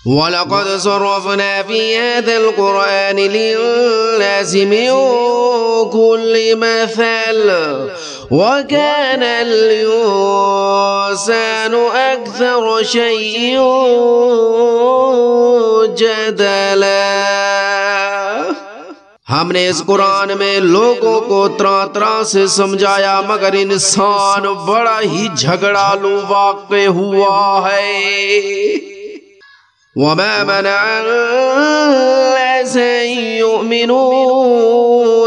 وَلَقَدْ صَرَّفْنَا فِي هَذَا الْقُرْآنِ لِلنَّاسِ مِنْ كُلِّ مَثَلٍ وَكَانَ الْإِنسَانُ أَكْثَرَ شَيْءٍ جَدَلًا۔ ہم نے اس قرآن میں لوگوں کو طرح طرح سے سمجھایا، مگر انسان بڑا ہی جھگڑالو واقع ہوا ہے۔ وَمَا مَنَعَ النَّاسَ أَن يُؤْمِنُوا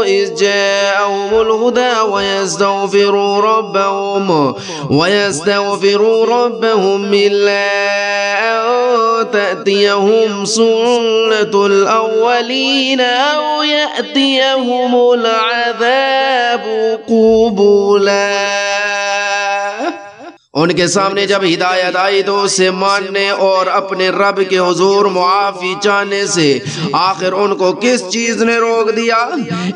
إِذْ جَاءَهُمُ الْهُدَى وَيَسْتَغْفِرُوا رَبَّهُمْ إِلَّا أَن تَأْتِيَهُمْ سُنَّةُ الْأَوَّلِينَ أَوْ يَأْتِيَهُمُ الْعَذَابُ قُبُلًا۔ ان کے سامنے جب ہدایت آئی تو اسے ماننے اور اپنے رب کے حضور معافی چاہنے سے آخر ان کو کس چیز نے روک دیا؟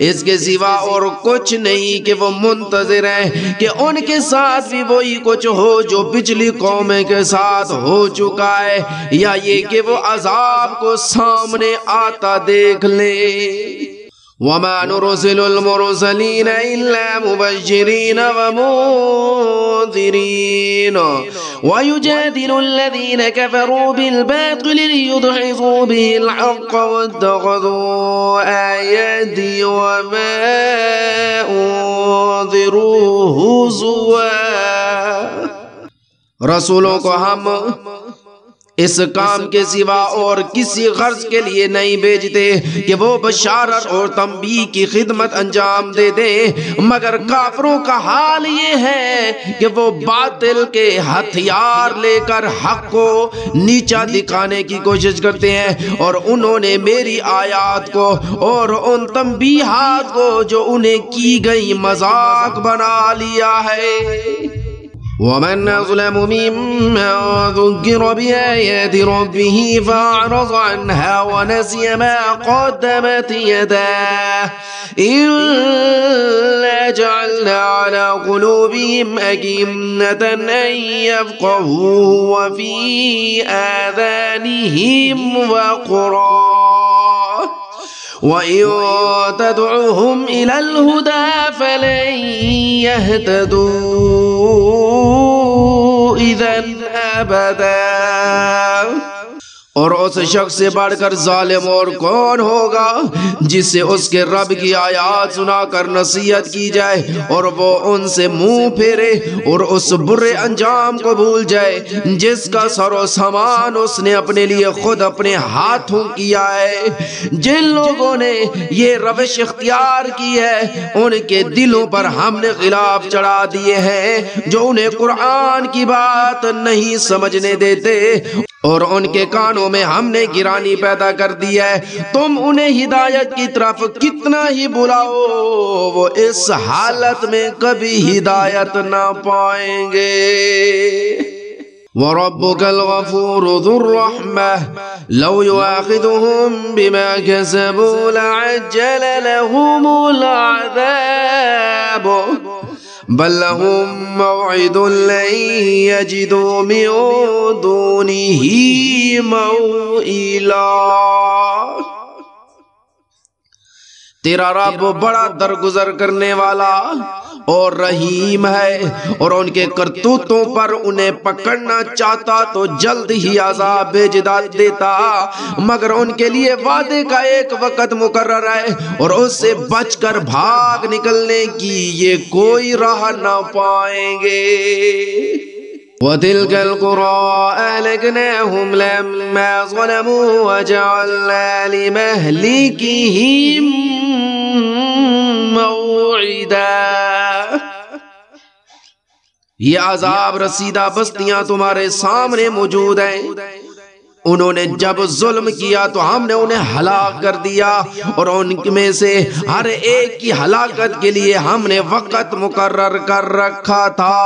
اس کے سوا اور کچھ نہیں کہ وہ منتظر ہیں کہ ان کے ساتھ بھی وہی کچھ ہو جو پچھلی قومیں کے ساتھ ہو چکا ہے، یا یہ کہ وہ عذاب کو سامنے آتا دیکھ لیں۔ وَمَا نُرْسِلُ الْمُرْسَلِينَ إِلَّا مُبَشِّرِينَ وَمُنذِرِينَ وَيُجَادِلُ الَّذِينَ كَفَرُوا بِالْبَاطِلِ لِيُدْحِضُوا بِهِ الْحَقَّ وَاتَّخَذُوا آيَاتِي وَمَا أُنذِرُوا هُزُوًا۔ رسولوں کو ہم اس کام کے سوا اور کسی غرض کے لیے نہیں بھیجتے کہ وہ بشارت اور تنبیہ کی خدمت انجام دے دیں، مگر کافروں کا حال یہ ہے کہ وہ باطل کے ہتھیار لے کر حق کو نیچا دکھانے کی کوشش کرتے ہیں، اور انہوں نے میری آیات کو اور ان تنبیہات کو جو انہیں کی گئی مذاق بنا لیا ہے۔ وَمَنْ أَظْلَمُ مِمَّنْ ذُكِّرَ بِآيَاتِ رَبِّهِ فَأَعْرَضَ عَنْهَا وَنَسِيَ مَا قَدَّمَتْ يَدَاهُ إِنَّا جَعَلْنَا عَلَى قُلُوبِهِمْ أَكِنَّةً أَن يَفْقَهُوهُ وَفِي آذَانِهِمْ وَقْرًا وَإِن تَدْعُهُمْ إِلَى الْهُدَى فَلَن يَهْتَدُوا إِذًا أَبَدًا۔ اور اس شخص سے بڑھ کر ظالم اور کون ہوگا جسے اس کے رب کی آیات سنا کر نصیحت کی جائے اور وہ ان سے منہ پھیرے اور اس برے انجام کو بھول جائے جس کا سر و سامان اس نے اپنے لیے خود اپنے ہاتھوں کیا ہے۔ جن لوگوں نے یہ روش اختیار کی ہے ان کے دلوں پر ہم نے غلاف چڑھا دیے ہیں جو انہیں قرآن کی بات نہیں سمجھنے دیتے، اور ان کے کانوں میں ہم نے گرانی پیدا کر دی ہے۔ تم انہیں ہدایت کی طرف کتنا ہی بلاؤ وہ اس حالت میں کبھی ہدایت نہ پائیں گے۔ وَرَبُّكَ الْغَفُورُ ذُو الرَّحْمَةِ لَوْ يُؤَاخِذُهُم بِمَا كَسَبُوا لَعَجَّلَ لَهُمُ الْعَذَابَ بَل لَّهُم مَّوْعِدٌ لَّن يَجِدُوا مِن دُونِهِ مَوْئِلًا۔ تیرا رب بڑا درگزر کرنے والا اور رحیم ہے، اور ان کے کرتوتوں پر انہیں پکڑنا چاہتا تو جلد ہی عذاب بھیج دیتا، مگر ان کے لیے وعدے کا ایک وقت مقرر ہے اور اس سے بچ کر بھاگ نکلنے کی یہ کوئی راہ نہ پائیں گے۔ وَتِلْكَ الْقُرَىٰ أَهْلَكْنَاهُمْ لَمَّا ظَلَمُوا وَجَعَلْنَا لِمَهْلِكِهِم مَّوْعِدًا۔ یہ عذاب رسیدہ بستیاں تمہارے سامنے موجود ہیں، انہوں نے جب ظلم کیا تو ہم نے انہیں ہلاک کر دیا، اور ان میں سے ہر ایک کی ہلاکت کے لیے ہم نے وقت مقرر کر رکھا تھا۔